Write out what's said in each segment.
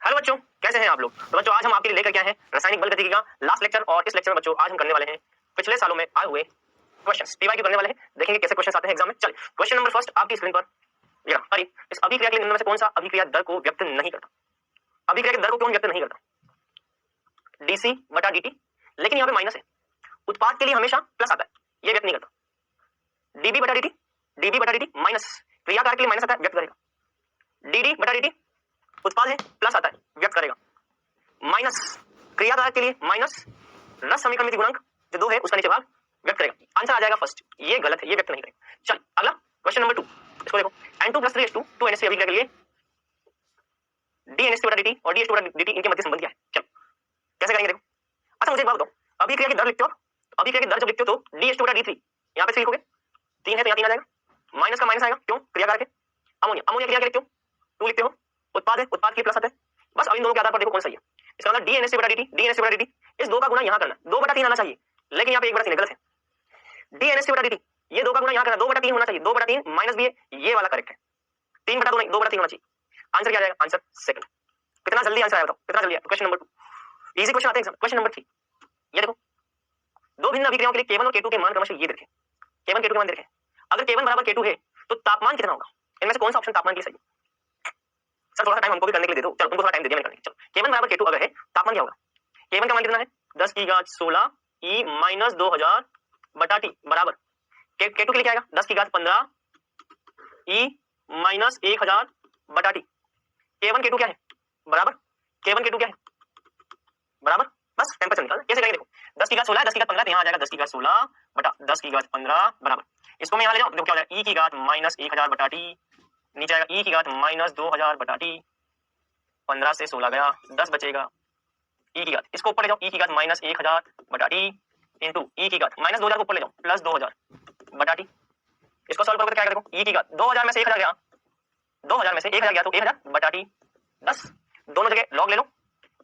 Hello बच्चों, कैसे हैं आप लोग। तो बच्चों आज हम आपके लिए लेकर क्या है रासायनिक बल गतिकी का लास्ट लेक्चर। और इस लेक्चर में बच्चों आज हम करने वाले हैं पिछले सालों में आए हुए क्वेश्चंस पीवाईक्यू करने वाले हैं। देखेंगे कैसे क्वेश्चंस आते हैं एग्जाम में। चलिए क्वेश्चन नंबर फर्स्ट आपकी स्क्रीन पर ये रहा। अरे इस अभिक्रिया के लिए निम्न में से कौन सा अभिक्रिया दर को व्यक्त नहीं करता। अभिक्रिया के दर को कौन व्यक्त नहीं करता। डीसी बटा डीटी, लेकिन यहाँ पे माइनस है। उत्पाद के लिए हमेशा प्लस आता है, ये व्यक्त नहीं करता। डीबी बटा डीटी, डीबी बटा डीटी माइनस क्रियाकार के लिए माइनस आता है, व्यक्त करेगा। डीडी बटा डीटी उत्पाद है प्लस आता है, व्यक्त करेगा। माइनस क्रियाकारक के लिए माइनस रस समीकरण गुणांक जो 2 है उसका नीचे भाग व्यक्त करेगा। आंसर आ जाएगा फर्स्ट, ये गलत है, ये व्यक्त नहीं करेगा। चल अगला क्वेश्चन नंबर 2, इसको देखो। N2+3H2 2NH3 अभिक्रिया के लिए DNH3/dt और DH2/dt इनके मध्य संबंध क्या है। चलो कैसे करेंगे देखो। अच्छा मुझे एक बात बताओ, अभिक्रिया की दर लिखते हो, अभिक्रिया की दर जब लिखते हो तो DH2/D3 यहाँ पे 3 लिखोगे, 3 है तो यहाँ 3 आ जाएगा। माइनस का माइनस आएगा, क्यों क्रियाकारक है। अमोनिया, अमोनिया क्रिया के लिखते हो 2 लिखते हो, उत्पाद है, उत्पाद के प्लस आता है। बस अब इन दोनों के आधार पर देखो कौन सही है। इसका मतलब DNH3/dt, DNH3/dt इस 2 का गुना यहाँ करना, 2/3 आना चाहिए, लेकिन यहाँ पे 1/3 गलत है। DNH3/dt ये 2 का गुना यहाँ करना, 2/3 होना चाहिए, 2/3 माइनस भी है, ये वाला करेक्ट है। 3/2 नहीं, 2/3 होना चाहिए। आंसर क्या आ जाएगा, आंसर सेकंड। कितना जल्दी आंसर आया बताओ, कितना जल्दी आया। क्वेश्चन नंबर 2 इजी क्वेश्चन आते हैं। क्वेश्चन नंबर 3 ये देखो, दो भिन्न अभिक्रियाओं के लिए K1 और K2 के मान क्रमशः ये देखें। K1 K2 के मान देखें। अगर K1 बराबर K2 है तो तापमान कितना होगा। इनमें से कौन सा ऑप्शन तापमान के लिए सही है। सर थोड़ा सा टाइम हमको भी करने के लिए दे दो। चलो उनको थोड़ा टाइम दे दिया मैंने करने। चलो K1 बराबर K2 अगर है तापमान क्या होगा। K1 का मान कितना है 10 की घात 16 E माइनस 2000 बटा T बराबर K2 के लिए क्या आएगा 10 की घात 15 E माइनस 1000 बटा T। K1 K2 क्या है बराबर, K1 K2 क्या है बराबर, बस टेम्परेचर निकालना। कैसे करेंगे देखो, 10 की घात 16 10 की घात 15 तो यहाँ आ जाएगा 10 की घात 16 बटा 10 की घात 15 बराबर, इसको मैं यहाँ ले जाऊँ देखो क्या हो जाएगा E की घात माइनस 1000 बटा T, नीचे आएगा E की घात माइनस 2000 बटा T। 15 से 16 गया 10 बचेगा E की घात, इसको ऊपर ले जाओ E की घात माइनस 1000 बटा T इंटू E की घात माइनस 2000 को ऊपर ले जाओ प्लस 2000 बटा T। इसको सॉल्व करोगे तो क्या आएगा देखो, E की घात 2000 में से 1000 गया, 2000 में से 1000 गया तो 1000 बटा T 10। दोनों जगह लॉग ले लो,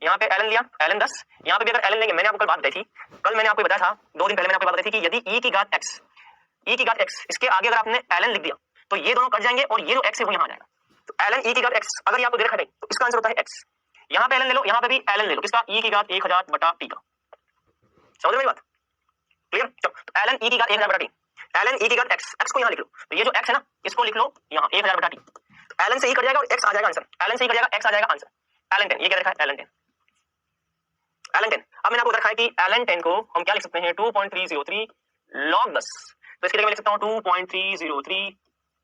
यहाँ पे ln लिया ln 10, यहाँ पे भी अगर ln लेंगे, मैंने आपको कल बात बताई थी, कल मैंने आपको बताया था 2 दिन पहले मैंने आपको बात बताई थी कि यदि e की घात x इसके आगे अगर आपने ln लिख दिया तो ये दोनों कट जाएंगे और ये जो x है वो यहाँ आ जाएगा। तो ln e की घात x अगर आपको दे रखा है तो इसका आंसर होता है x। यहाँ पे ln ले लो, यहाँ पे भी ln ले लो, किसका e की घात 1000 बटा t का। समझ मेरी बात क्लियर। तो ln e की घात 1000 बटा t, ln e की घात x को यहाँ लिख लो, तो ये जो x है ना इसको लिख लो यहाँ 1000 बटा t। ln से e कट जाएगा और x आ जाएगा आंसर, ln से e कट जाएगा x आ जाएगा आंसर। ln 10 ये क्या रखा है ln 10, ln 10। अब मैंने आपको रखा है कि ln 10 को हम क्या लिख सकते हैं 2.303 log 10, तो इसके लिए मैं लिख सकता हूँ 2.303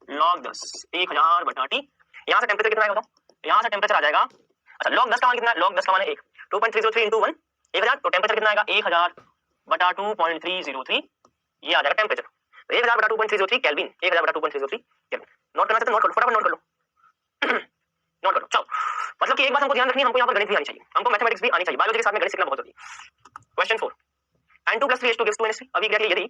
log 10 1000 बटा t। यहाँ से टेम्परेचर कितना आएगा बताओ, यहाँ से टेम्परेचर आ जाएगा, अच्छा log 10 का मान कितना है, log 10 का मान है 1, 2.303 इंटू 1 1000, तो टेम्परेचर कितना आएगा 1000 बटा 2.303, ये आ जाएगा टेम्परेचर। तो 1000 बटा 2.303 केल्विन, 1000 बटा 2.303 केल्विन। नोट करना चाहते तो नोट करो, फटाफट नोट कर लो नोट करो। चलो मतलब कि एक बात हमको ध्यान रखनी है, हमको यहाँ पर गणित भी आनी चाहिए, हमको मैथमेटिक्स भी आनी चाहिए, बायोलॉजी के साथ में गणित सीखना बहुत जरूरी है। क्वेश्चन 4 N2+3H2 gives 2NH3 अभिक्रिया के लिए यदि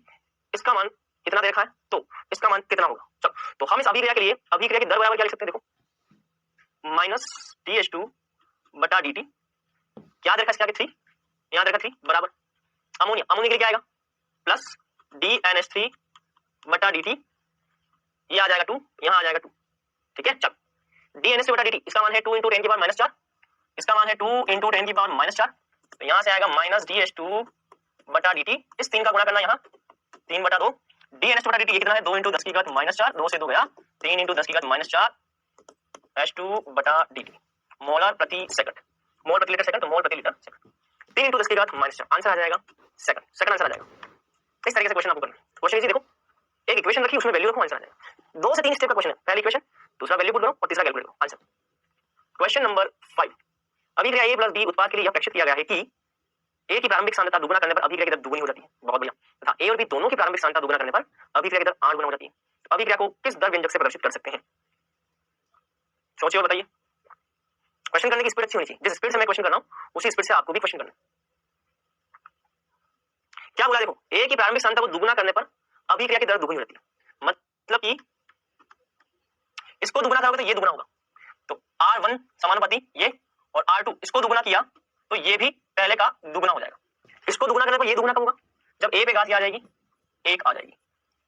इसका मान कितना दे रखा है तो इसका मान कितना होगा। चलो तो हम इस अभिक्रिया के लिए अभिक्रिया की दर बराबर क्या लिख सकते हैं देखो, माइनस DH2 बटा dt, क्या दे रखा है इसके आगे 3, यहाँ दे रखा 3 बराबर अमोनिया, अमोनिया के लिए क्या आएगा प्लस DNH3 बटा dt, ये आ जाएगा 2, यहाँ आ जाएगा 2, ठीक है। चल DNH3 बटा dt इसका मान है 2 इंटू 10 की पावर माइनस 4, इसका मान है 2 इंटू 10 की पावर माइनस 4, तो यहाँ से आएगा माइनस DH2 बटा dt, इस 3 का गुणा करना यहाँ 3 बटा 2, DNH बटा dt ये कितना है 2 इंटू 10 की घात माइनस 4, 2 से 2 गया 3 इंटू 10 की घात माइनस 4 H2 बटा dt मोलर प्रति सेकंड, मोल प्रति लीटर सेकंड तो मोल प्रति लीटर सेकंड, 3 इंटू 10 की घात माइनस 4, आंसर आ जाएगा सेकंड आंसर आ जाएगा। इस तरीके से क्वेश्चन आपको करना है। क्वेश्चन इजी देखो, एक इक्वेशन रखी उसमें वैल्यू रखो आंसर आ जाएगा। 2 से 3 स्टेप का क्वेश्चन है, पहली इक्वेशन, दूसरा वैल्यू पुट करो और तीसरा कैलकुलेट करो आंसर। क्वेश्चन नंबर 5 अभिक्रिया A प्लस B उत्पाद के लिए यह अपेक्षित किया गया है कि A की प्रारंभिक सांद्रता दुगुना करने पर अभिक्रिया की दर दुगुनी हो जाती है, बहुत बढ़िया, तथा A और B दोनों की प्रारंभिक सांद्रता दुगुना करने पर अभिक्रिया की दर 8 गुना हो जाती है। तो अभिक्रिया को किस दर व्यंजक से प्रदर्शित कर सकते हैं, सोचिए और बताइए। क्वेश्चन करने की स्पीड अच्छी होनी चाहिए, जिस स्पीड से मैं क्वेश्चन कर रहा हूं उसी स्पीड से आपको भी क्वेश्चन करना है। क्या बोला देखो, A की प्रारंभिक सांद्रता को दुगुना करने पर अभिक्रिया की दर दुगुनी हो जाती है, मतलब कि इसको दुगुना करोगे तो ये दुगुना होगा, तो R1 समानुपाती ये और R2 इसको दुगुना किया तो ये भी पहले का दुगुना हो जाएगा, इसको दुगुना करने पर ये दुगुना कम होगा, जब A पे घात आ जाएगी 1 आ जाएगी,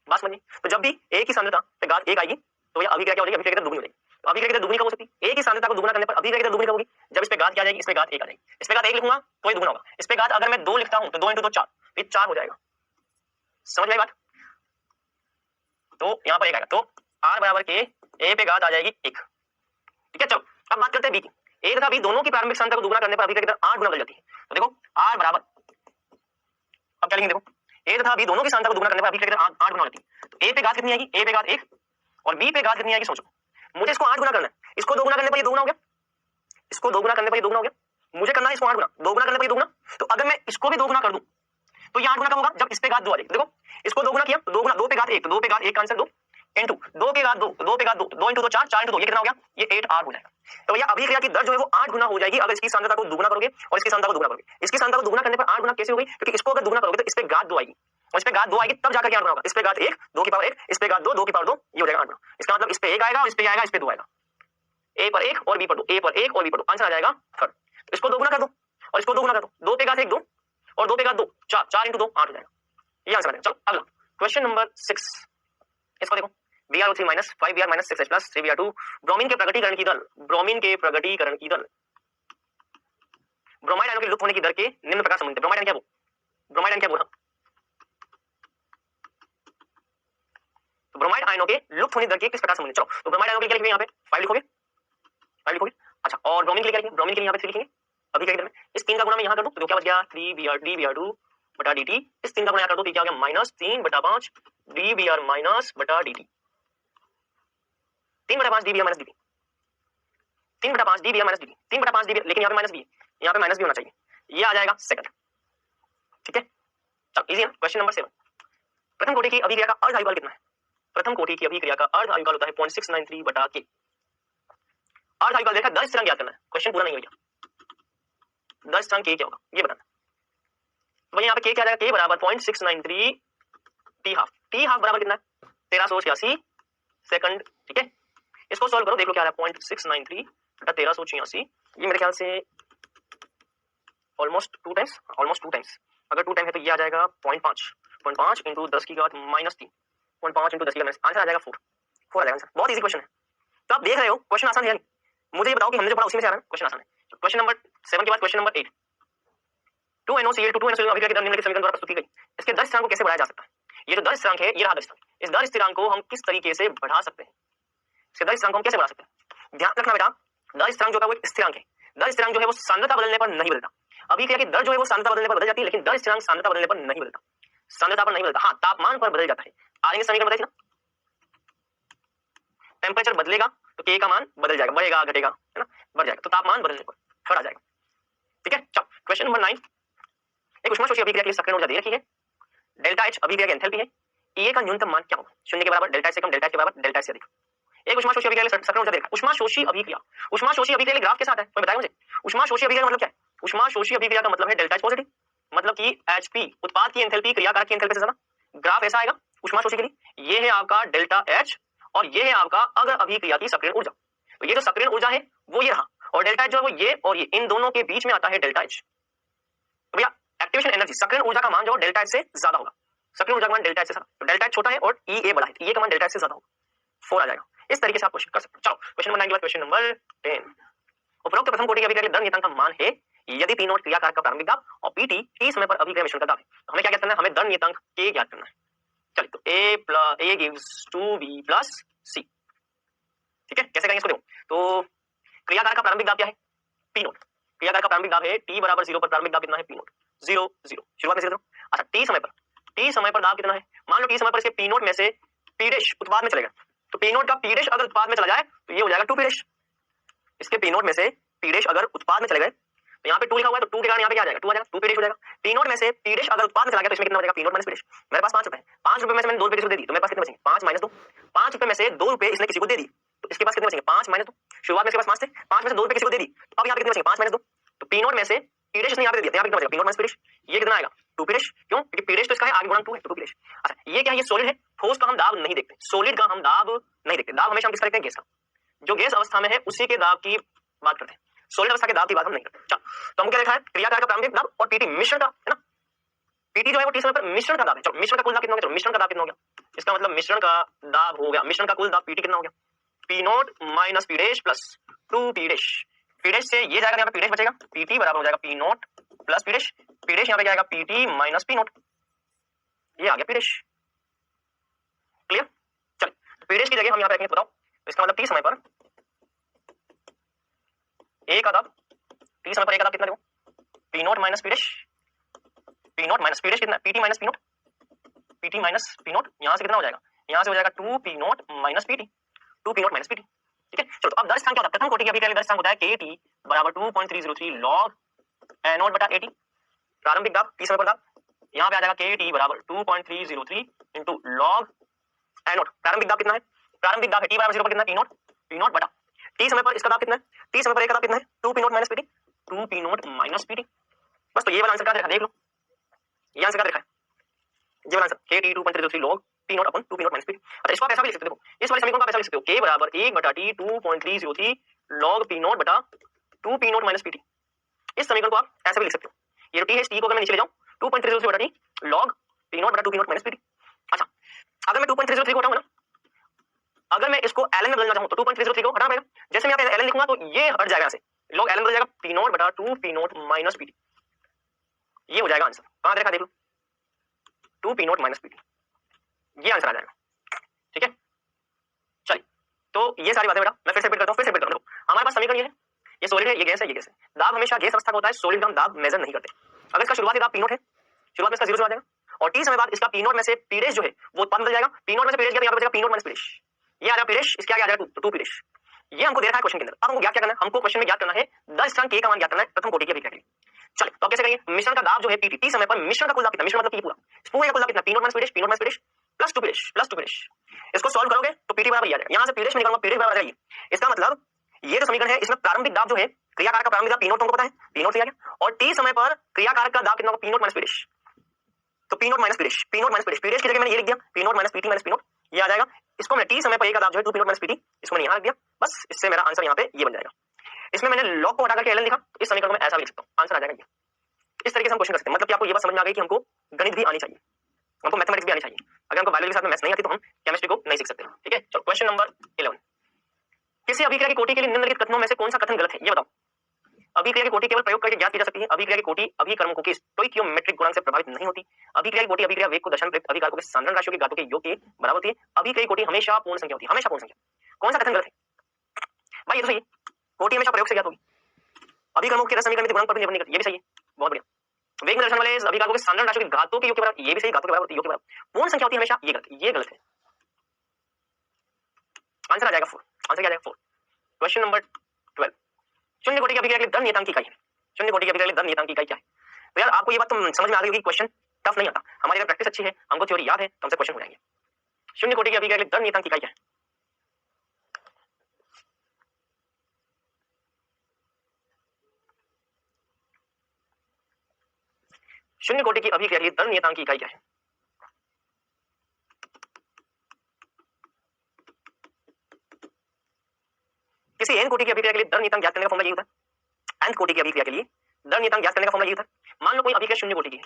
बात समझिए। तो जब भी A की सांद्रता पे घात 1 आएगी तो ये अभिक्रिया क्या हो जाएगी, अभिक्रिया की दर दुगुनी हो जाएगी। तो अभिक्रिया की दर दुगनी कब हो सकती है? एक ही सांद्रता को दुगना करने पर अभिक्रिया की दर दुगनी कब होगी? जब इस पे घात क्या आ जाएगी, इस पे घात 1 आ जाएगी। इस पे घात 1 लिखूंगा तो ये दुगना होगा। इस पे घात अगर मैं 2 लिखता हूं तो 2 × 2 4, ये 4 हो जाएगा। समझ में आई बात? तो यहां पर 1 आएगा, तो r बराबर के a पे घात आ जाएगी 1। ठीक है, चलो अब बात करते हैं b की। a तथा b दोनों की प्रारंभिक सांद्रता को दुगना करने पर अभिक्रिया की दर 8 गुना बढ़ जाती है। तो देखो r बराबर, अब क्या लिखेंगे, देखो a तथा b दोनों की सांद्रता को दुगना करने पर अभिक्रिया की दर 8 गुना होती है। तो a पे घात कितनी आएगी? a पे घात 1 और b पे घात कितनी आएगी? सोचो, मुझे इसको 8 गुना करना है, इसको 2 गुना करने पर ये 2 गुना हो गया, इसको 2 गुना करने पर ये 2 गुना हो गया, मुझे करना है इसको 8 गुना, 2 गुना करने पर ये 2 गुना। तो अगर मैं इसको भी 2 गुना कर दूं तो ये 8 गुना कब होगा? जब इस पे घात 2 आ जाएगी। देखो इसको 2 गुना किया, 2 गुना 2 पे घात 1, 2 पे घात 1 का आंसर 2 इनटू 2 पे घात 2, 2 पे घात 2, 2 × 2 4, 4 × 2 ये कितना हो गया? ये 8r हो जाएगा। तो भैया अभिक्रिया की दर जो है वो 8 गुना हो जाएगी अगर इसकी सांद्रता को दुगना करोगे और इसकी सांद्रता को दुगना करोगे। इसकी सांद्रता को दुगना करने पर 8 गुना कैसे हो गई? क्योंकि इसको अगर दुगना करोगे तो इस पे घात 2 आएगी और इस पे घात 2 आएगी तब जाकर 8 गुना होगा। इस पे घात 1, 2 की पावर 1, इस पे घात 2, 2 की पावर 2, ये हो जाएगा 8 गुना। इसका मतलब इस पे 1 आएगा और इस पे आएगा, इस पे 2 आएगा, a पर 1 और b पर 2, a पर 1 और b पर 2, आंसर आ जाएगा थर्ड। तो इसको 2 गुना कर दो और इसको 2 गुना कर दो, 2 पे घात 1 2 और 2 पे घात 2 4, 4 × 2 8 हो जाएगा, ये आंसर आ जाएगा। चलो अगला क्वेश्चन नंबर 6, इसको देखो, Br03 - 5Br - 6H + 3Br2 bromine के प्रकटीकरण की दर, ब्रोमीन के प्रकटीकरण की दर ब्रोमाइड आयनों के लुप्त होने की दर के निम्न प्रकार संबंधित है। ब्रोमाइड आयन क्या वो? ब्रोमाइड आयन क्या वो? तो ब्रोमाइड आयनों के लुप्त होने की दर के किस प्रकार संबंधित? चलो तो ब्रोमाइड आयनों के लिए क्या लिखेंगे? यहाँ पे 5 लिखोगे, 5 लिखोगे। अच्छा, और ब्रोमीन के लिए क्या लिखेंगे? ब्रोमीन के लिए यहाँ पे 3 लिखेंगे। अभी क्या लिखेंगे? इस 3 का गुणा मैं यहाँ कर दूं तो क्या बच गया? 3Br बटा dt। इस 3 का गुणा यहाँ कर दो तो क्या हो गया? -3/5 dBr बटा dt, 3/5 dBr - dt, 3/5 dBr - dt, 3/5 dBr, लेकिन यहाँ पे माइनस भी है, यहाँ पे माइनस भी होना चाहिए, ये आ जाएगा सेकंड। ठीक है, चलो इजी है ना। क्वेश्चन नंबर 7, प्रथम कोटि की अभिक्रिया का अर्ध आयुकाल कितना है? प्रथम कोटि की अभिक्रिया का अर्ध आयुकाल होता है 0.693 बटा k। अर्ध आयुकाल देखा, 10 स्थिरांक याद करना है, क्वेश्चन पूरा नहीं हो गया। 10 स्थिरांक k क्या होगा ये बताना। तो भाई यहाँ पे k क्या आ जाएगा? k बराबर 0.693 t हाफ, t हाफ बराबर कितना है? 1386 सेकंड। ठीक है, इसको सॉल्व करो, देखो क्या आ रहा है? 0.693 बटा 1386, ये मेरे ख्याल से ऑलमोस्ट 2 टाइम्स, अगर 2 टाइम है तो ये आ जाएगा 0.5 इंटू 10 की घात -3, 0.5 इंटू 10 की घात, आंसर आ जाएगा 4 आ जाएगा आंसर। बहुत इजी क्वेश्चन है, तो आप देख रहे हो क्वेश्चन आसान है नहीं? मुझे ये बताओ कि हमने जो पढ़ा उसी में से आ रहा है, क्वेश्चन आसान है। क्वेश्चन नंबर 7 के बाद क्वेश्चन नंबर 8, 2NOCl अभिक्रिया की दर निम्नलिखित समीकरण द्वारा प्रस्तुत की गई, इसके दर स्थिरांक को कैसे बढ़ाया जा सकता है? ये जो दर स्थिरांक है, ये रहा दर स्थिरांक, इस दर स्थिरांक को हम किस तरीके से बढ़ा सकते हैं? इसके दर स्थिरांक को हम कैसे बढ़ा सकते हैं? ध्यान रखना बेटा, दर स्थिरांक जो है वो एक स्थिरांक है, दर स्थिरांक जो है वो सांद्रता बदलने पर नहीं बदलता। अभिक्रिया की दर जो है वो सांद्रता बदलने पर बदल जाती है, लेकिन दर स्थिरांक सांद्रता बदलने पर नहीं बदलता, सांद्रता पर नहीं बदलता, हाँ तापमान पर बदल जाता है। आगे समीकरण बताइए ना, टेम्परेचर बदलेगा तो k का मान बदल जाएगा, बढ़ेगा घटेगा, है ना, बढ़ जाएगा, तो तापमान बदलने पर थर्ड आ जाएगा। ठीक है, चलो क्वेश्चन नंबर 9, एक ऊष्माशोषी अभिक्रिया के लिए सक्रिय ऊर्जा दे रखी है, डेल्टा H अभिक्रिया की एंथैल्पी है, E का न्यूनतम मान क्या होगा? 0 के बराबर, डेल्टा H से कम, डेल्टा H के बराबर, डेल्टा H से अधिक। एक ऊष्माशोषी अभिक्रिया के लिए सक्रिय ऊर्जा दे रखा है, ऊष्माशोषी अभिक्रिया, ऊष्माशोषी अभिक्रिया के ग्राफ के साथ है, कोई बताए मुझे? ऊष्माशोषी अभिक्रिया का मतलब क्या है? ऊष्माशोषी अभिक्रिया का मतलब है डेल्टा H पॉजिटिव, मतलब कि Hp उत्पाद की एंथैल्पी क्रियाकारक की एंथैल्पी से ज्यादा। ग्राफ ऐसा आएगा ऊष्माशोषी के लिए, ये है आपका डेल्टा H और ये है आपका अगर अभिक्रिया की सक्रिय ऊर्जा। तो ये जो सक्रिय ऊर्जा है वो ये रहा, और डेल्टा H जो है वो ये और ये, इन दोनों के बीच में आता है डेल्टा H। तो भैया एक्टिवेशन एनर्जी, सक्रिय ऊर्जा का मान जो डेल्टा H से ज्यादा होगा, सक्रिय ऊर्जा का मान डेल्टा H से ज्यादा, तो डेल्टा H छोटा है और E बड़ा है, E का मान डेल्टा H से ज्यादा होगा, 4 आ जाएगा। इस तरीके से आप क्वेश्चन कर सकते हो। चलो क्वेश्चन नंबर 9 के बाद क्वेश्चन नंबर 10, उपरोक्त प्रथम कोटि की अभिक्रिया के दर नियतांक का मान है यदि P0 क्रियाकारक का प्रारंभिक दाब और PT T समय पर अभिक्रिया मिश्रण का दाब है। तो हमें क्या ज्ञात करना है? हमें दर नियतांक K ज्ञात करना है। चलिए तो A gives 2B plus C। ठीक है, कैसे करेंगे इसको? देखो तो क्रियाकारक का प्रारंभिक दाब क्या है? P0। क्रियाकारक का प्रारंभिक दाब है T बराबर 0 पर, प्रारंभिक दाब कितना है? P0 0 0, शुरुआत में से करो। अच्छा, T समय पर दाब कितना है? मान लो T समय पर इसके P0 में से P' उत्पाद में चलेगा, तो P0 का P' अगर उत्पाद में चला जाए तो ये हो जाएगा 2P'। इसके P0 में से P' अगर उत्पाद में चले गए तो यहाँ पे 2 लिखा हुआ है, तो 2 के कारण यहाँ पे क्या आ जाएगा? 2 आ जाएगा, 2P' हो जाएगा। P0 में से P' अगर उत्पाद में चला गया तो इसमें कितना बचेगा? P0 minus P'। मेरे पास 5 रुपए है, 5 रुपए में से मैंने 2 रुपए किसी को दे दी, तो मेरे पास कितने बचेंगे? 5 माइनस 2। 5 रुपए में से 2 रुपए इसने किसी को दे दी, तो इसके पास कितने बचेंगे? 5 माइनस 2। शुरुआत में इसके पास 5 थे, 5 में से 2 रुपए किसी को दे दी, तो अब यहाँ पे कितने बचेंगे? 5 माइनस 2। तो P0 में से P' इसने यहाँ पे दे दिया, यहाँ पे कितना बचेगा? P0 माइनस P', ये कितना आएगा? 2P'। क्यों? क्योंकि P' तो इसका है, आगे गुणा 2 है, तो 2P'। अच्छा, ये क्या है? ये सॉलिड है, ठोस का हम दाब नहीं देखते, सॉलिड का हम दाब नहीं देखते, दाब हमेशा हम किसका देखते हैं? गैस का। जो गैस अवस्था में है उसी के दाब की बात करते हैं, सॉलिड अवस्था के दाब की बात हम नहीं करते। चलो तो हम क्या देखा है? क्रियाकारक का प्रारंभिक दाब और PT मिश्रण का, है ना, PT जो है वो T समय पर मिश्रण का दाब है। चलो मिश्रण का कुल दाब कितना हो गया? चलो मिश्रण का दाब कितना हो गया? इसका मतलब मिश्रण का दाब हो गया, मिश्रण का कुल दाब PT कितना हो गया? P naught minus P dash plus 2 P dash. P dash से ये जाएगा, यहाँ पे पी डैश बचेगा, पीटी बराबर हो जाएगा P note plus P dash. P dash यहाँ पे जाएगा पीटी माइनस पी नोट, ये आ गया पी डैश। क्लियर? चलिए पी डैश की जगह हम यहाँ पे रखेंगे, बताओ इसका मतलब टी समय पर ए का दाब, टी समय पर ए का दाब कितना देखो, P naught minus P dash, P naught minus P dash कितना, PT minus P naught, PT minus P naught, यहाँ से कितना हो जाएगा, यहाँ से हो जाएगा 2 P naught minus PT, 2 P naught minus PT. ठीक है, चलो तो अब दर स्थान क्या होता है, प्रथम कोटि की अभिक्रिया के लिए दर स्थान होता है केटी बराबर 2.303 लॉग ए नोट बटा एटी, प्रारंभिक दाब टी समय पर दाब, यहाँ पे आ जाएगा केटी बराबर 2.303 इंटू लॉग ए नोट। प्रारंभिक दाब कितना है, प्रारंभिक दाब है टी बराबर 0 पर कितना, पी नोट बटा टी समय पर इसका दाब कितना है, टी समय पर ए का दाब कितना है, 2 P naught minus PT, 2 P naught minus PT. बस तो ये वाला आंसर क्या देखा, देख लो ये आंसर क्या देखा है, ये वाला आंसर केटी 2.303 लॉग पी नोट अपन 2 पी नोट माइनस पीटी। अच्छा इसको आप ऐसा भी लिख सकते हो, देखो इस वाले समीकरण को आप ऐसा लिख सकते हो, के बराबर 1 बटा टी 2.303 लॉग पी नोट बटा 2 पी नोट माइनस पीटी। इस समीकरण को आप ऐसे भी लिख सकते हो, ये जो टी है इस टी को अगर मैं नीचे ले जाऊं 2.303 बटा टी लॉग पी नोट बटा 2 पी नोट माइनस पीटी। अच्छा अगर मैं 2.303 को हटाऊंगा ना, अगर मैं इसको एलएन में बदलना चाहूं तो 2.303 को हटाना पड़ेगा, जैसे मैं यहाँ पे एलएन लिखूंगा तो ये हट जाएगा, यहाँ से लॉग एलएन बदल जाएगा पी नोट बटा 2 पी नोट माइनस पीटी, ये हो जाएगा आंसर। कहां देखा, देख लो 2 पी नोट माइनस पीटी, ये आंसर आ जाएगा। ठीक है चलिए, तो ये सारी बातें बेटा मैं फिर से रिपीट करता हूं, फिर से रिपीट करता हूं। हमारे पास समीकरण ये है, ये सॉलिड है, ये गैस है, ये गैस है। दाब हमेशा गैस अवस्था का होता है, सॉलिड का हम दाब मेजर नहीं करते। अगर इसका शुरुआती दाब पी नोट है, शुरुआत में इसका 0 से आ जाएगा, और टी समय बाद इसका पी नोट में से पी डैश जो है वो उत्पाद बदल जाएगा, पी नोट में से पी डैश गया तो यहाँ पे बचेगा P naught minus P dash, ये आ जाएगा पी डैश, इसके आगे आ जाएगा 2 पी डैश। ये हमको दे रखा है क्वेश्चन के अंदर। अब हमको ज्ञात क्या करना है, हमको क्वेश्चन में ज्ञात करना है दर स्थान के का मान ज्ञात करना है प्रथम कोटि की अभिक्रिया के लिए। चलिए तो अब कैसे करेंगे, मिश्रण का दाब जो है पीटी, टी समय पर मिश्रण का कुल दाब कितना, मिश्रण मतलब पूरा पूरे का कुल दाब कितना, P naught minus P dash, P naught minus P dash plus 2 P dash, plus 2 P dash. इसको सॉल्व करोगे तो पीटी बराबर आ जाएगा, यहाँ से पी डैश में निकालूंगा, पी डैश बराबर आ जाएगी। इसका मतलब ये जो समीकरण है इसमें प्रारंभिक दाब जो है, क्रियाकार का प्रारंभिक दाब पी नोट तुमको पता है, पी नोट लिया गया, और टी समय पर क्रियाकार का दाब कितना होगा, P naught minus P dash, तो P naught minus P dash, P naught minus P dash, P dash की जगह मैंने ये लिख दिया P naught minus PT minus P naught, ये आ जाएगा। इसको मैंने टी समय पर ए का दाब जो है 2 पी नोट माइनस पीटी, इसको मैंने यहाँ रख दिया, बस इससे मेरा आंसर यहाँ पे ये बन जाएगा। इसमें मैंने लॉग को हटा करके एलएन लिखा, इस समीकरण में ऐसा भी लिख सकता हूँ, आंसर आ जाएगा ये। इस तरीके से हम क्वेश्चन कर सकते हैं, मतलब कि आपको ये बात समझ में आ गई कि हमको गणित भी आनी चाहिए, हमको मैथमेटिक्स भी आनी चाहिए। अगर हमको बायोलॉजी के साथ में मैथ्स नहीं आती तो हम केमिस्ट्री को नहीं सीख सकते। ठीक है चलो क्वेश्चन नंबर 11, किसी अभिक्रिया की कोटि के लिए निम्नलिखित कथनों में से कौन सा कथन गलत है, ये बताओ। अभिक्रिया की कोटि केवल प्रयोग करके ज्ञात की जा सकती है, अभिक्रिया की कोटि अभिकर्मकों के स्टोइकियोमेट्रिक गुणांक से प्रभावित नहीं होती, अभिक्रिया की कोटि अभिक्रिया वेग को दर्शन प्रयुक्त अभिकारकों के साधारण राशियों के घातों के योग के बराबर होती है, अभिक्रिया की कोटि हमेशा पूर्ण संख्या होती है, हमेशा पूर्ण संख्या। कौन सा कथन गलत है भाई, ये तो सही है, कोटि हमेशा प्रयोग से ज्ञात होगी, अभिकर्मकों के रस समीकरण में गुणांक पर भी निर्भर नहीं करती, ये भी सही है, बहुत बढ़िया। वेग में दर्शन वाले अभिकारकों के साधारण राशियों के घातों के योग के बराबर, ये भी सही, घातों के बराबर होती है, योग के बराबर पूर्ण संख्या होती है हमेशा, ये गलत, ये गलत है। आंसर आ जाएगा 4, आंसर क्या आ जाएगा 4। क्वेश्चन नंबर 12, शून्य कोटि की अभिक्रिया के लिए दर नियतांक की इकाई है, शून्य कोटि की अभिक्रिया के लिए दर नियतांक की इकाई क्या है। तो यार आपको ये बात तो समझ में आ गई होगी, क्वेश्चन टफ नहीं आता, हमारी अगर प्रैक्टिस अच्छी है, हमको थ्योरी याद है तो हमसे क्वेश्चन हो जाएंगे। शून्य कोटि की अभिक्रिया के लिए दर नियतांक की इकाई क्या है, शून्य कोटि की अभिक्रिया के लिए दर नियतांक की इकाई क्या है। किसी n कोटि की अभिक्रिया के लिए दर नियतांक ज्ञात करने का फॉर्मूला ये होता है, n कोटि की अभिक्रिया के लिए दर नियतांक ज्ञात करने का फॉर्मूला ये होता है। मान लो कोई अभिक्रिया शून्य कोटि की है,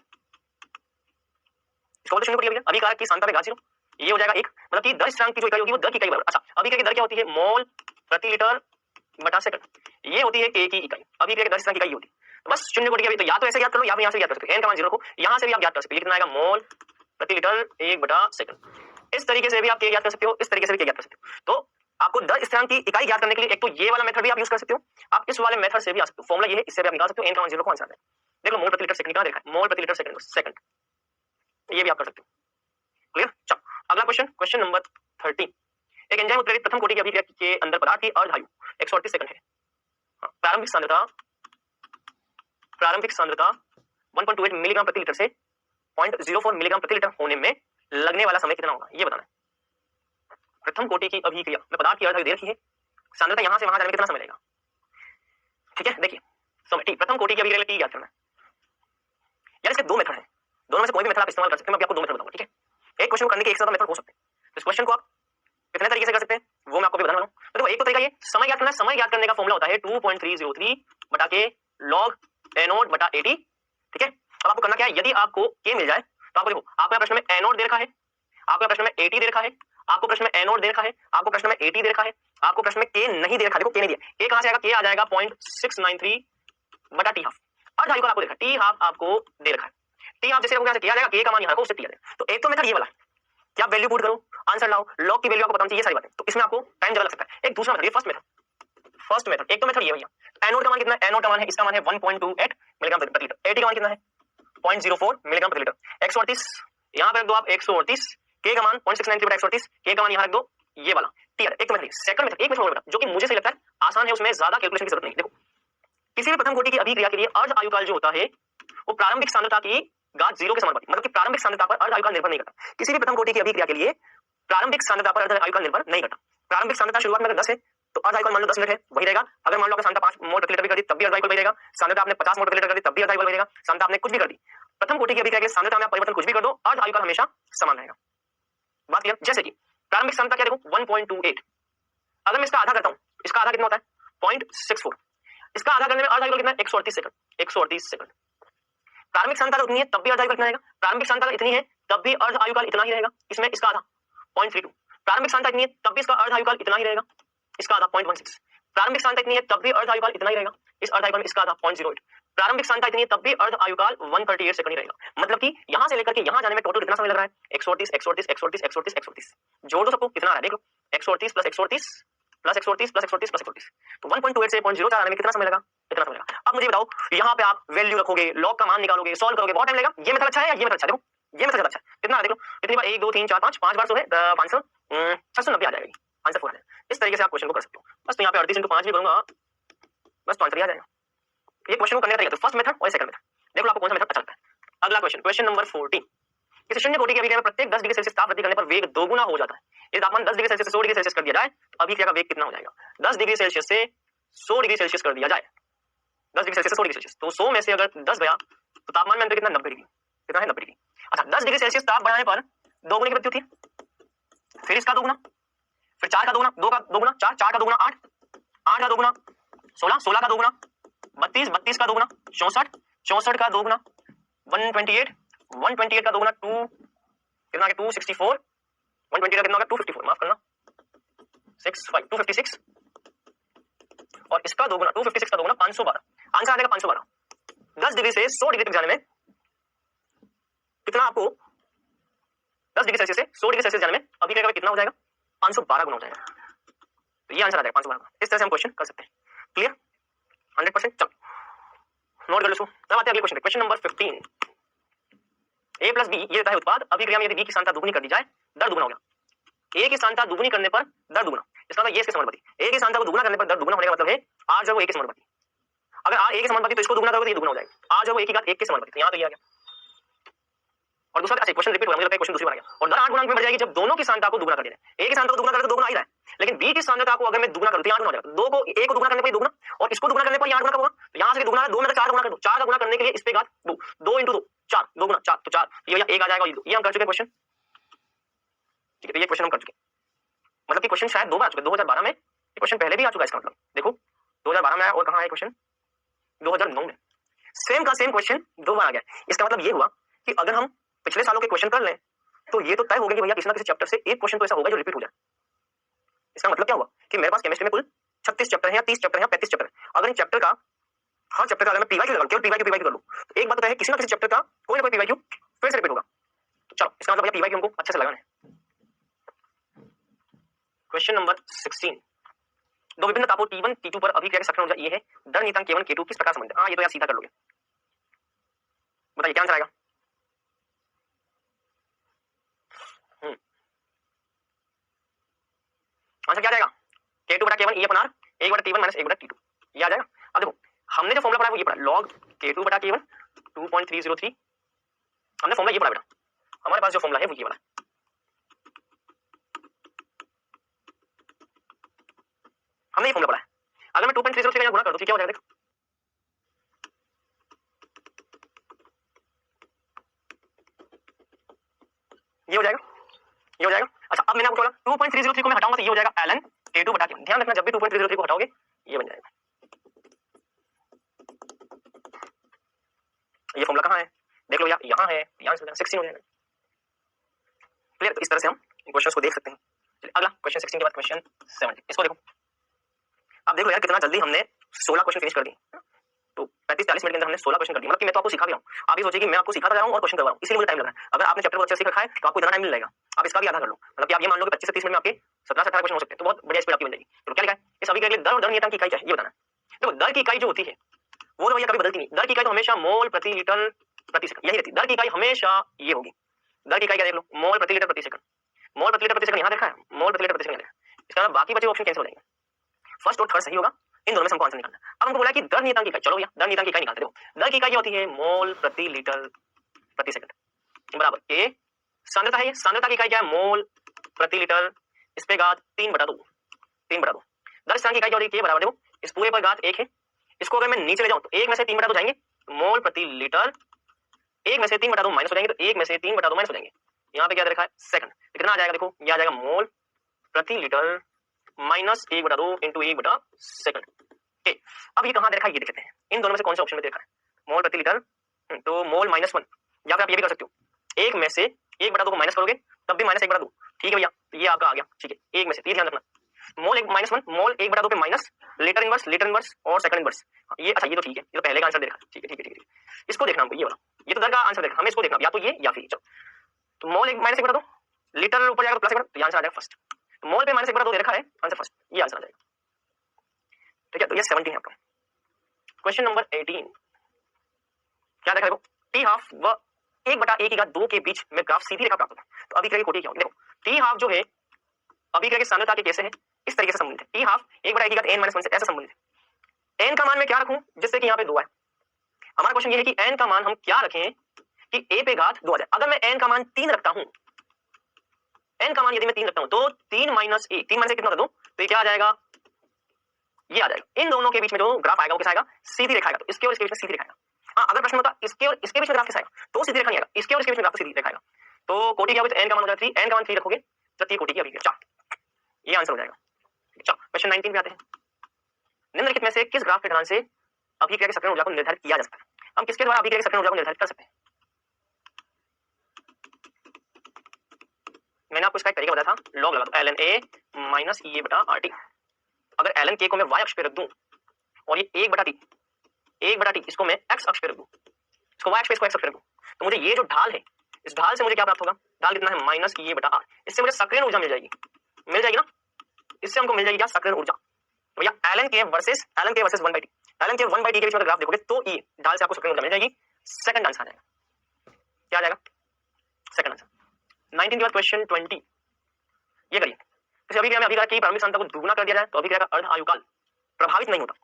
इसको बोलते शून्य कोटि की अभिक्रिया, अभिकारक की सांद्रता में घात 0, ये हो जाएगा 1, मतलब कि दर स्थिरांक की जो इकाई होगी वो दर की इकाई बराबर। अच्छा अभिक्रिया की दर क्या होती है, मोल प्रति लीटर बटा सेकंड, ये होती है k की इकाई, अभिक्रिया की दर स्थिरांक की इकाई होती है। बस शून्य कोटि की तो या तो ऐसे याद कर लो या फिर यहाँ से याद कर सकते हो, n का मान 0 को यहाँ से भी आप याद कर सकते हो, कितना आएगा मोल प्रति लीटर 1 बटा सेकंड। इस तरीके से भी आप k याद कर सकते हो, इस तरीके से भी k याद कर सकते हो। तो आपको दर स्थिरांक की इकाई ज्ञात करने के लिए एक तो ये वाला मेथड भी आप यूज कर सकते हो, आप इस वाले मेथड से भी आ सकते हो, फॉर्मूला ये है, इससे भी आप निकाल सकते हो n का मान 0 को आंसर है। देख लो मोल प्रति लीटर सेकंड कहां देखा है, मोल प्रति लीटर सेकंड, ये भी आप कर सकते हो। क्लियर, चलो अगला क्वेश्चन, क्वेश्चन नंबर 13, एक एंजाइम उत्प्रेरित प्रथम कोटि की अभिक्रिया के अंदर पदार्थ की अर्ध आयु 138 सेकंड है, प्रारंभिक सांद्रता 1.28 मिलीग्राम प्रति लीटर से 0.04 मिलीग्राम प्रति लीटर होने में लगने वाला समय कितना होगा, ये बताना है। प्रथम कोटि की अभिक्रिया में पदार्थ की अर्ध आयु दे रखी है, सांद्रता यहां से वहां जाने में कितना समय लगेगा। ठीक है देखिए समय टी, प्रथम कोटि की अभिक्रिया टी ज्ञात करना है। यार इसके दो मेथड हैं, दोनों में से कोई भी मेथड आप इस्तेमाल कर सकते हैं, मैं आपको दो मेथड बताऊंगा। ठीक है एक क्वेश्चन को करने के एक से ज्यादा मेथड हो सकते हैं, तो इस क्वेश्चन को आप कितने तरीके से कर सकते हैं वो मैं आपको भी बताने वाला हूं। तो देखो एक तो तरीका ये समय ज्ञात करना है, समय ज्ञात करने का फॉर्मूला होता है 2.303 बटा के लॉग ए नोट बटा एटी। ठीक है अब आपको करना क्या है, यदि आपको के मिल जाए तो आपको देखो आपका प्रश्न में ए नोट दे रखा है, आपका प्रश्न में एटी दे रखा है, आपको प्रश्न में एनोड दे रखा है, आपको प्रश्न में एटी दे रखा है, आपको प्रश्न में के नहीं दे रखा। देखो के नहीं दिया, के कहां से आएगा, के आ जाएगा 0.693 बटा टी हाफ। अर्ध आयुकाल आपको दे रखा है, टी हाफ आपको दे रखा है। टी हाफ जैसे रखोगे यहाँ से किया जाएगा, के का मान यहाँ रखो, उससे टी आ जाएगा। तो एक तो मेथड ये वाला कि आप वैल्यू पुट करो, आंसर लाओ, लॉग की वैल्यू आपको बतानी चाहिए, सारी बातें। तो इसमें आपको टाइम ज्यादा लग सकता है। एक दूसरा मेथड, ये फर्स्ट मेथड, एक तो मेथड ये भैया, एनोड का मान कितना है, एनोड का मान है, इसका मान है 1.28 मिलीग्राम प्रति लीटर, एटी का मान कितना है 0.04 मिलीग्राम प्रति लीटर। 138 यहाँ पे रख दो आप, 138, के का मान 0.693 बटा 138, के का मान यहाँ रख दो, ये वाला टी आ। एक मेथड, सेकंड मेथड, एक मेथड बेटा जो कि मुझे सही लगता है आसान है, उसमें ज्यादा कैलकुलेशन की जरूरत नहीं। देखो किसी भी प्रथम कोटि की अभिक्रिया के लिए अर्ध आयुकाल जो होता है वो प्रारंभिक सांद्रता की घात 0 के समानुपाती, मतलब कि प्रारंभिक सांद्रता पर अर्ध आयुकाल निर्भर नहीं करता। किसी भी प्रथम कोटि की अभिक्रिया के लिए प्रारंभिक सांद्रता पर अर्ध आयुकाल निर्भर नहीं करता। प्रारंभिक सांद्रता शुरुआत में अगर 10 है तो अर्ध आयुकाल मान लो 10 मिनट है, वही रहेगा। अगर मान लो आपने सांद्रता 5 मोल प्रति लीटर भी कर दी तब भी अर्ध आयुकाल वही रहेगा। सांद्रता आपने 50 मोल प्रति लीटर कर दी तब भी अर्ध आयुकाल वही रहेगा। सांद्रता आपने कुछ भी कर दी, प्रथम कोटि की अभिक्रिया के सांद्रता में आप परिवर्तन कुछ भी कर दो, अर्ध आयुकाल हमेशा समान रहेगा। बात क्लियर। जैसे कि प्रारंभिक सांद्रता क्या देखो 1.28, अगर मैं इसका आधा करता हूं, इसका आधा कितना होता है 0.64, इसका आधा करने में अर्ध आयुकाल कितना है 138 सेकंड, 138 सेकंड। प्रारंभिक सांद्रता उतनी है तब भी अर्ध आयुकाल कितना रहेगा, प्रारंभिक सांद्रता इतनी है तब भी अर्ध आयुकाल इतना ही रहेगा, इसमें इसका आधा 0.32। प्रारंभिक सांद्रता इतनी है तब भी इसका अर्ध आयुकाल इतना ही रहेगा, इसका आधा 0.16। प्रारंभिक सांद्रता इतनी है तब भी अर्ध आयुकाल इतना ही रहेगा, इस अर्ध आयुकाल में इसका आधा 0.08। प्रारंभिक सांद्रता इतनी है तब भी अर्ध आयुकाल 138 सेकंड ही रहेगा। मतलब कि यहां से लेकर के यहां जाने में टोटल कितना समय लग रहा है 138 138 138 138 138। जोड़ दो सबको, कितना आ रहा है देख लो, 138 प्लस 138 प्लस 138 प्लस 138 प्लस 138, तो 1.28 से 0.04 आने में कितना समय लगा, इतना समय लगा। अब मुझे बताओ यहाँ पे आप वैल्यू रखोगे, लॉग का मान निकालोगे, सॉल्व करोगे, बहुत टाइम लगेगा। ये मेथड अच्छा है या ये मेथड अच्छा है? देखो ये मेथड ज्यादा अच्छा है। कितना देख लो, कितनी बार 1 2 3 4 5 बार तो है 500 690 आ जाएगा, आंसर पूरा है। इस तरीके से आप क्वेश्चन को कर सकते हो। बस तो यहाँ पे 38 × 5 भी करूंगा, बस तो आंसर आ जाएगा। ये क्वेश्चन को करने का तरीका तो फर्स्ट मेथड और सेकंड मेथड, देख लो आपको कौन सा मेथड अच्छा लगता है। अगला क्वेश्चन, क्वेश्चन नंबर 14, किसी शून्य कोटि की अभिक्रिया में प्रत्येक 10 डिग्री सेल्सियस ताप वृद्धि करने पर वेग दोगुना हो जाता है। यदि तापमान 10 डिग्री सेल्सियस से 100 डिग्री सेल्सियस कर दिया जाए तो अभिक्रिया का वेग कितना हो जाएगा। 10 डिग्री सेल्सियस से 100 डिग्री सेल्सियस कर दिया जाए, 10 डिग्री सेल्सियस से 100 डिग्री सेल्सियस, तो 100 में से अगर 10 गया तो तापमान में अंतर कितना 90 डिग्री, कितना है 90 डिग्री। अच्छा 10 डिग्री सेल्सियस ताप बढ़ाने पर दोगुनी की वृद्धि होती है, फिर इसका दोगुना, फिर 4 का दोगुना, 2 का दोगुना 4, 4 का दोगुना 8, 8 का दोगुना 16, 16 का दोगुना 32, 32 का दोगुना 64, 64 का दोगुना 128, 128 का दोगुना 2 कितना है 264, 128 का कितना होगा 254, माफ करना 65 256, और इसका दोगुना 256 का दोगुना 512, आंसर आ जाएगा 512। 10 डिग्री से 100 डिग्री तक जाने में कितना आपको 10 डिग्री सेल्सियस से 100 डिग्री सेल्सियस जाने में अभिक्रिया का वेग कितना हो जाएगा 512 गुना हो जाएगा। तो ये आंसर आ जाएगा 512। इस तरह से हम क्वेश्चन कर सकते हैं। क्लियर 100%। चलो नोट कर लो इसको। अब आते हैं अगले क्वेश्चन पे, question number 15। a plus B ये देता है उत्पाद, अभिक्रिया में यदि b की सांद्रता दुगुनी कर दी जाए दर दुगुना होगा। a की सांद्रता दुगुनी करने पर दर दुगुना, इसका मतलब ये इसके समानुपाती, a की सांद्रता को दुगुना करने पर दर दुगुना होने का मतलब है r जो वो a के समानुपाती। अगर r a के समानुपाती तो इसको दुगुना करोगे तो ये दुगुना हो जाएगा, r जो वो a की घात 1 के समानुपाती, तो यहाँ तो ये आ गया। और दूसरा अच्छा क्वेश्चन रिपीट हुआ, मुझे लगता है क्वेश्चन दूसरी बार आ गया। और दर 8 गुणा में बढ़ जाएगी जब दोनों की सांद्रता को दुगुना कर देना है। a की सांद्रता को दुगुना करें तो दुगुना आ ही रहा है, लेकिन b की सांद्रता को अगर मैं दुगुना करूं तो 8 गुना हो जाएगा। दो को a को दुगुना करने पर दुगुना और इसको दुगुना करने पर 8 गुना कब होगा, तो यहां से दुगुना 2 में 4 गुना कर दो, 4 का गुना करने के लिए इस पे घात 2, 2 × 2 4, 2 गुना 4, तो 4 ये भैया 1 आ जाएगा, ये हम कर चुके क्वेश्चन। ठीक है, तो ये क्वेश्चन हम कर चुके, मतलब कि क्वेश्चन शायद 2 बार आ चुके, 2012 में ये क्वेश्चन पहले भी आ चुका है। इसका मतलब देखो 2012 में आया और कहां है क्वेश्चन 2009 में, सेम का सेम क्वेश्चन 2 बार आ गया। इसका मतलब ये हुआ कि अगर हम पिछले सालों के क्वेश्चन कर लें तो ये तो तय हो गया कि भैया किसी ना किसी चैप्टर से एक क्वेश्चन तो ऐसा होगा जो रिपीट हो जाए। इसका मतलब क्या हुआ कि मेरे पास केमिस्ट्री में कुल 36 चैप्टर है या 30 चैप्टर है या 35 चैप्टर है। अगर इन चैप्टर का हर चैप्टर का अगर मैं पीवाईक्यू लगा केवल पीवाईक्यू कर लूं तो एक बात तो है किसी ना किसी चैप्टर का कोई ना कोई पीवाईक्यू फिर से रिपीट होगा। तो चलो इसका मतलब भैया पीवाईक्यू हमको अच्छे से लगाना है। क्वेश्चन नंबर 16, दो विभिन्न तापों T1 T2 पर अभिक्रिया की सक्रिय ऊर्जा ये है, दर नीयतांक K1 K2 किस प्रकार संबंधित है। ये तो यार सीधा कर लोगे, बताइए क्या आंसर आएगा। आंसर क्या आ जाएगा K2 बटा K1 E/R 1 बटा T1 माइनस 1 बटा T2, ये आ जाएगा। अब देखो हमने जो फॉर्मूला पढ़ा है वो ये पढ़ा, log K2 बटा K1 2.303, हमने फॉर्मूला ये पढ़ा बेटा, हमारे पास जो फॉर्मूला है वो ये वाला है। हमने ये फॉर्मूला पढ़ा है, अगर मैं 2.303 का गुणा कर दूं तो क्या हो जाएगा, देखो ये हो जाएगा, ये हो जाएगा। अच्छा अब मैंने आपको बोला 2.303 को मैं हटाऊंगा तो ये हो जाएगा ln K2 बटा K1। ध्यान रखना जब भी 2.303 को हटाओगे ये बन जाएगा। ये फॉर्मूला कहां है देख लो यार, यहां है, यहां से 16 हो जाएगा। क्लियर, तो इस तरह से हम क्वेश्चंस को देख सकते हैं। अगला क्वेश्चन 16 के बाद क्वेश्चन 17, इसको देखो। आप देखो यार कितना जल्दी हमने 16 क्वेश्चन फिनिश कर दिए। तो 35-40 मिनट के अंदर हमने 16 क्वेश्चन कर दिए। मतलब कि मैं तो आपको सिखा भी रहा हूँ, आप ये सोचिए कि मैं आपको सिखाता जा रहा हूँ और क्वेश्चन करवा रहा हूँ, इसलिए मुझे टाइम लग रहा है। अगर आपने चैप्टर को अच्छे से सीख रखा है तो आपको इतना टाइम मिल जाएगा, आप इसका भी आधा कर लो। मतलब कि आप ये मान लो कि 25 से 30 मिनट में आपके 17 से 18 क्वेश्चन हो सकते हैं, तो बहुत बढ़िया स्पीड आपकी बन जाएगी। तो क्या लिखा है इस सभी के लिए दर और दर नियतांक की इकाई क्या है ये बताना है। देखो दर की इकाई जो होती है वो तो भैया कभी बदलती नहीं। दर की इकाई तो हमेशा मोल प्रति लीटर प्रति सेकंड यही रहती है। दर की इकाई हमेशा ये होगी। दर की इकाई क्या देख लो, मोल प्रति लीटर प्रति सेकंड। मोल प्रति लीटर प्रति सेकंड यहाँ देखा है, मोल प्रति लीटर प्रति सेकंड। इसका मतलब बाकी बचे ऑप्शन कैंसिल हो जाएंगे, फर्स्ट और थर्ड सही होगा, इन दोनों में से हमको आंसर निकालना है। अब हमको बोला कि दर नियतांक की इकाई, चलो भैया दर नियतांक की इकाई निकालते हो। दर की इकाई क्या होती है, मोल प्रति लीटर प्रति सेकंड बराबर ए सांद्रता है। ये सांद्रता की इकाई क्या है, मोल प्रति लीटर इस पे घात 3/2 3/2। दर स्थिरांक की इकाई क्या होती है, बराबर देखो इस पूरे पर घात 1 है, इसको अगर मैं नीचे ले जाऊं तो 1 में से 3/2 जाएंगे, मोल प्रति लीटर 1 में से 3/2 माइनस हो जाएंगे, तो 1 में से 3/2 माइनस हो जाएंगे। यहाँ पे क्या दे रखा है सेकंड, कितना आ जाएगा देखो, ये आ जाएगा मोल प्रति लीटर माइनस 1/2 इंटू 1/सेकंड। अब ये कहाँ दे रखा है ये देख लेते हैं, इन दोनों में से कौन से ऑप्शन में देखा है मोल प्रति लीटर। तो मोल -1, या फिर आप ये भी कर सकते हो 1 में से 1/2 को माइनस करोगे तब भी -1/2। ठीक है भैया, तो ये आपका आ गया। ठीक है 1 में से, ये ध्यान रखना, मोल -1 मोल 1/2 पे माइनस लीटर इनवर्स और सेकंड इनवर्स। ये अच्छा ये तो ठीक है, ये तो पहले का आंसर देखा। ठीक है ठीक है ठीक है, इसको देखना हमको, ये वाला ये तो दर का आंसर देखा, हमें इसको देखना या तो ये या फिर चलो। तो मोल -1/2 लीटर ऊपर जाएगा तो +1/2, तो ये आंसर आ जाएगा फर्स्ट। तो मोल पे -1/2 दे रखा है, आंसर फर्स्ट, ये आंसर आ जाएगा। ठीक है, तो ये 17 है आपका। क्वेश्चन नंबर 18 क्या देखा देखो, टी हाफ व 1/1/2 के बीच में ग्राफ सीधी रेखा प्राप्त होता है। तो अभिक्रिया की कोटि क्या होगी, देखो टी हाफ जो है अभिक्रिया की सांद्रता के कैसे है, इस तरीके से संबंधित है। टी हाफ 1/1/n-1 से ऐसा संबंधित है। n का मान मैं क्या रखूं, जिससे कि यहाँ पे 2 आए। हमारा क्वेश्चन ये है कि n का मान हम क्या रखें कि a पे घात 2 आ जाए। अगर मैं n का मान 3 रखता हूं, n का मान यदि मैं 3 रखता हूं तो 3 माइनस a, 3 माइनस कितना कर दो तो ये क्या आ जाएगा, ये आ जाएगा। इन दोनों के बीच में जो ग्राफ आएगा वो कैसा आएगा, सीधी रेखा आएगा। तो इसके और इसके बीच में सीधी रेखा आएगा। हाँ अगर प्रश्न होता इसके और इसके बीच में ग्राफ कैसा आएगा तो सीधी रेखा नहीं आएगा, इसके और इसके बीच में ग्राफ सीधी रेखा आएगा। तो कोटि क्या होगी, n का मान हो जाएगा 3, n का मान 3 रखोगे तो कोटि की अभिक्रिया 4, ये आंसर हो जाएगा। चलो क्वेश्चन 19 पे आते हैं। निम्नलिखित में से किस ग्राफ के ढलान से अभिक्रिया की सक्रिय ऊर्जा को निर्धारित किया जा सकता है। हम किसके द्वारा अभिक्रिया की सक्रिय ऊर्जा को निर्धारित कर सकते हैं। मैंने आपको इसका एक तरीका बताया था, लॉग लगा दो ln a माइनस EA/RT। अगर ln k को मैं y अक्ष पे रख दूं और ये 1/t इसको मैं x अक्ष पे रख दूं, इसको y अक्ष पे इसको x अक्ष पे रख दूं, तो मुझे ये जो ढाल है इस ढाल से मुझे क्या प्राप्त होगा, ढाल कितना है -EA/r। इससे मुझे सक्रिय ऊर्जा मिल जाएगी ना, इससे हमको मिल जाएगी क्या, सक्रिय ऊर्जा। तो भैया ln k versus 1/t, ln k 1/t के बीच में ग्राफ देखोगे तो ये ढाल से आपको सक्रिय ऊर्जा मिल जाएगी। सेकंड आंसर आ जाएगा, क्या आ जाएगा सेकंड आंसर। 19 के बाद क्वेश्चन 20 ये करिए। जैसे अभिक्रिया में अभिक्रिया की प्रारंभिक सांद्रता को दुगुना कर दिया जाए तो अभिक्रिया का अर्ध आयुकाल प्रभावित नहीं होता।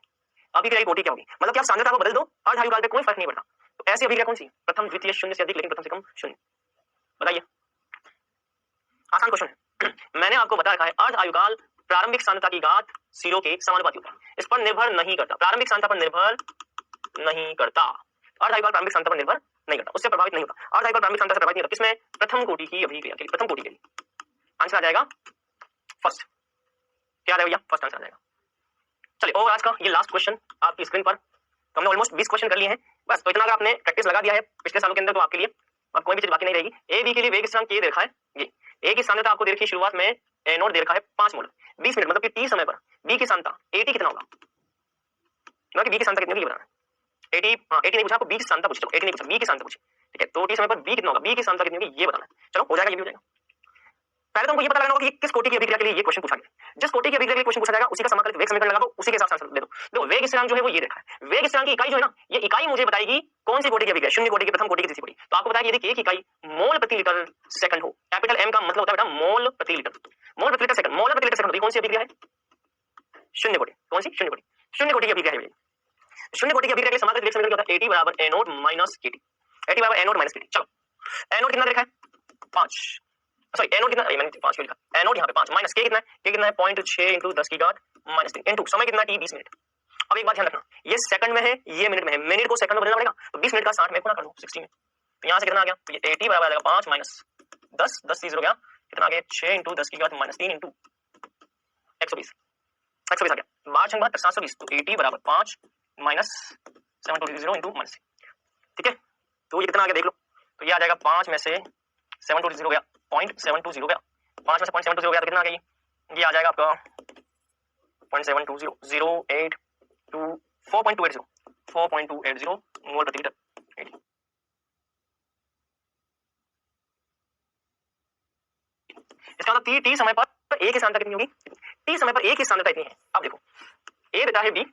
अभिक्रिया की कोटि क्या होगी, मतलब कि आप सांद्रता को बदल दो अर्ध आयुकाल पे कोई फर्क नहीं पड़ता। तो ऐसी अभिक्रिया कौन सी, प्रथम द्वितीय शून्य से अधिक लेकिन प्रथम से कम शून्य, बताइए। आसान क्वेश्चन है। मैंने आपको बता रखा है अर्ध आयुकाल प्रारंभिक सांद्रता की घात 0 के समानुपाती होता है, इस पर निर्भर नहीं करता, प्रारंभिक सांद्रता पर निर्भर नहीं करता। अर्ध आयुकाल प्रारंभिक सांद्रता पर निर्भर नहीं करता, उससे प्रभावित नहीं होता। अर्ध आयुकाल प्रारंभिक सांद्रता से प्रभावित नहीं होता, किसमें, प्रथम कोटि की अभिक्रिया के लिए, प्रथम कोटि के लिए आंसर आ जाएगा फर्स्ट। क्या आ जाएगा भैया, फर्स्ट आंसर आ जाएगा। चलिए और आज का ये लास्ट क्वेश्चन आपकी स्क्रीन पर, तो हमने ऑलमोस्ट 20 क्वेश्चन कर लिए हैं बस। तो इतना अगर आपने प्रैक्टिस लगा दिया है पिछले सालों के अंदर तो आपके लिए अब कोई भी चीज बाकी नहीं रहेगी। ए बी के लिए वेग स्थिरांक दे रखा है, ये ए की सांद्रता आपको दे रखी है शुरुआत में ए नोट दे रखा है 5 मोल 20 मिनट, मतलब कि t समय पर बी की सांद्रता एटी कितना होगा, मतलब कि बी की सांद्रता कितनी होगी ये बताना है। 80 हां 80 नहीं पूछा आपको, बी की सांद्रता पूछी, चलो 80 नहीं पूछा, बी की सांद्रता पूछी। ठीक है, तो t समय पर बी कितना होगा, बी की सांद्रता कितनी होगी ये बताना है। चलो हो जाएगा, ये भी हो जाएगा। पहले तो हमको ये पता लगाना होगा कि किस कोटि की अभिक्रिया के लिए ये क्वेश्चन पूछा गया। जिस कोटि की अभिक्रिया के लिए क्वेश्चन पूछा जाएगा उसी का समाकलित वेग समीकरण लगा दो, उसी के हिसाब से आंसर दे दो। देखो वेग स्थिरांक जो है वो ये देखा है, वेग स्थिरांक की इकाई जो है ना, ये इकाई मुझे बताएगी कौन सी कोटि की अभिक्रिया, शून्य कोटि की, प्रथम कोटि की, तीसरी कोटि। तो आपको बताया यदि एक इकाई मोल प्रति लीटर सेकंड हो, कैपिटल एम का मतलब होता है बेटा मोल प्रति लीटर, मोल प्रति लीटर सेकंड, मोल प्रति लीटर सेकंड कौन सी अभिक्रिया है, शून्य कोटि। कौन सी, शून्य कोटि, शून्य कोटि की अभिक्रिया है। शून्य कोटि की अभिक्रिया के लिए समाकलित वेग समीकरण क्या होता है, AT बराबर A note minus KT, AT बराबर A नोट माइनस KT। चलो A नोट कितना देखा है 5, सॉरी A नोट कितना, मैंने 5 लिखा, A नोट यहाँ पे 5 माइनस K कितना है, K कितना है 0.6 इंटू 10 की घात -3 इंटू समय कितना T 20 मिनट। अब एक बात ध्यान रखना, ये सेकंड में है ये मिनट में है, मिनट को सेकंड में बदलना पड़ेगा, तो 20 मिनट का 60 में गुणा कर दो 60 में, तो यहाँ से कितना आ गया, तो ये AT बराबर आ जाएगा 5 माइनस 10, 10 30 हो गया, कितना आ गया 6 इंटू 10 की घात -3 इंटू 120 आ गया 12 72 720, तो AT बराबर 5 माइनस 720 इंटू -6। ठीक है, तो ये कितना आ गया देख लो, तो ये आ जाएगा 5 में से 720 गया 0.720 गया, 5 में से 0.720 गया तो कितना आ गया, ये आ जाएगा आपका 4.280 मोल प्रति लीटर। इसका मतलब टी समय पर ए की सांद्रता कितनी होगी? टी समय पर ए की सांद्रता इतनी है। अब देखो ए देता है बी,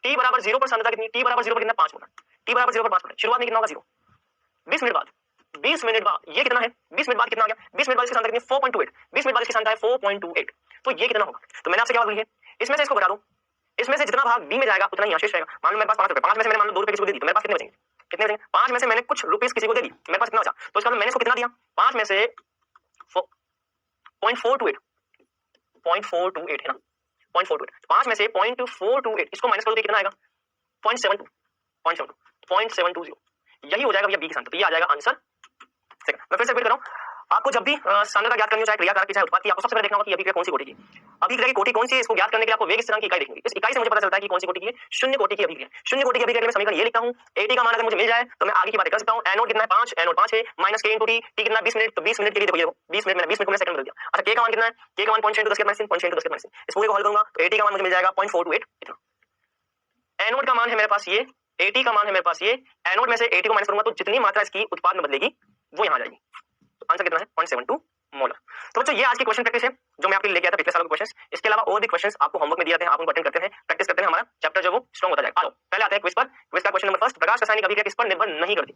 टी बराबर 0 पर सांद्रता कितनी? टी बराबर 0 पर कितना? 5 मोल। टी बराबर 0 पर 5 मोल। शुरुआत में कितना होगा? 0। 20 मिनट बाद ये कितना है? 20 मिनट बाद कितना आ गया? 20 मिनट बाद इसकी सांद्रता कितनी? 4.28। 20 मिनट बाद इसकी सांद्रता है 4.28। तो ये कितना होगा? तो मैंने आपसे क्या बात बोली है, इसमें से इसको घटा दो, इसमें से जितना भाग बी में जाएगा उतना ही शेष रहेगा। मान लो मेरे पास 5 रुपए, 5 में से मैंने मान लो 2 रुपए किसी को दे दी, तो मेरे पास कितने बचेंगे? कितने बचेंगे? 5 में से मैंने कुछ रुपीस किसी को दे दी, मेरे पास कितना बचा? तो इसका मतलब मैंने इसको कितना दिया? 5 में से 0.428 है ना, 0.428, 5 में से 0.428 इसको माइनस करोगे कितना आएगा? 0.72 यही हो जाएगा भैया बी की सांद्रता। तो ये आ जाएगा आंसर सेकंड। मैं फिर से रिपीट कर रहा हूं, आपको जब भी सांद्रता ज्ञात करनी हो, चाहे क्रियाकारक की चाहे उत्पाद की, आपको सबसे पहले देखना होगा कि अभिक्रिया कौन सी कोटि की। अभिक्रिया की कोटि कौन सी है, इसको ज्ञात करने के लिए आपको वेग स्थिरांक की इकाई देखनी है। इस इकाई से मुझे पता चलता है कि कौन सी कोटि की है, शून्य कोटि की अभिक्रिया। शून्य कोटि की अभिक्रिया में समीकरण ये लिखता हूं, एटी का मान अगर मुझे मिल जाए तो मैं आगे की बातें कर सकता हूं। एनोड कितना है? 5, एनोड 5 है, माइनस के इनटू टी, टी कितना? 20 मिनट, तो 20 मिनट के लिए देखो, ये 20 मिनट, मैंने 20 मिनट को मैंने सेकंड बदल दिया। अच्छा के का मान कितना है? के का मान 0.10 10 इस पूरे को हल करूंगा तो एटी का मान मुझे मिल जाएगा 0.428 इतना। एनोड का मान है मेरे पास ये, एटी का मान है मेरे पास ये, एनोड में से एटी को माइनस करूंगा तो जितनी मात्रा इसकी उत्पाद में बदलेगी वो यहां आ जाएगी। तो आंसर कितना है? 0.72 मोलर। तो बच्चों ये आज की क्वेश्चन प्रैक्टिस है जो मैं आपके लिए लेके आया था पिछले साल के क्वेश्चंस। इसके अलावा और भी क्वेश्चंस आपको होमवर्क में दिए जाते हैं, आप उनको अटेंड करते हैं, प्रैक्टिस करते हैं, हमारा चैप्टर जो वो स्ट्रांग होता जाएगा। आओ पहले आते हैं क्विज पर। क्विज का क्वेश्चन नंबर फर्स्ट, प्रकाश रासायनिक अभिक्रिया किस पर निर्भर नहीं करती?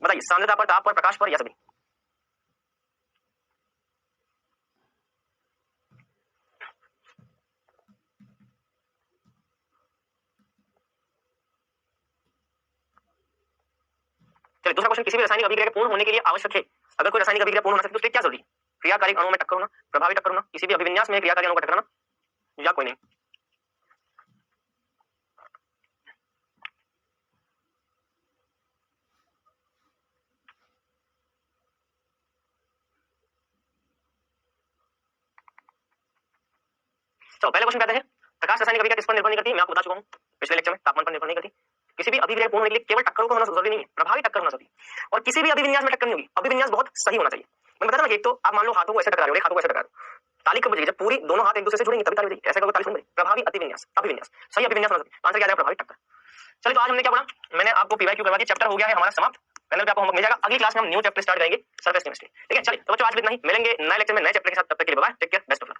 बताइए, सांद्रता पर, ताप पर, प्रकाश पर या सभी? चलिए दूसरा क्वेश्चन, किसी भी रासायनिक अभिक्रिया के पूर्ण होने के लिए आवश्यक है, अगर कोई रासायनिक अभिक्रिया पूर्ण होना चाहिए तो उसके क्या जरूरी है? क्रियाकारी अणुओं में टक्कर होना, प्रभावी टक्कर होना, किसी भी अभिविन्यास में क्रियाकारी अणुओं का टकराना, या कोई नहीं? चलो पहले क्वेश्चन कहते हैं, प्रकाश रासायनिक अभिक्रिया किस पर निर्भर नहीं करती? मैं आपको बता चुका हूं पिछले लेक्चर में, तापमान पर निर्भर नहीं करती। किसी भी अभिक्रिया पूर्ण होने के लिए केवल टक्करों को होना जरूरी नहीं है, प्रभावी टक्कर होना जरूरी है। और किसी भी अभिविन्यास में टक्कर नहीं होगी, अभिविन्यास बहुत सही होना चाहिए। मैं बताता ना कि एक तो आप मान लो हाथों को ऐसे टकरा रहे हो, एक हाथों को ऐसे टकरा रहे हो, ताली कब बजेगी? जब पूरी दोनों हाथ एक दूसरे से जुड़ेंगे तभी ताली बजेगी, ऐसे करोगे ताली नहीं बजेगी। प्रभावी अभिविन्यास, अभिविन्यास सही अभिविन्यास होना चाहिए। आंसर क्या आ जाएगा? प्रभावी टक्कर। चलिए तो आज हमने क्या पढ़ा, मैंने आपको पीवाईक्यू करवा दिया, चैप्टर हो गया है हमारा समाप्त। पैनल पे आपको होमवर्क मिल जाएगा, अगली क्लास में हम न्यू चैप्टर स्टार्ट करेंगे, सरफेस केमिस्ट्री। ठीक है, चलिए तो बच्चों आज भी इतना ही, मिलेंगे नए लेक्चर में नए चैप्टर के साथ, तब तक के लिए bye bye, take care, best of luck.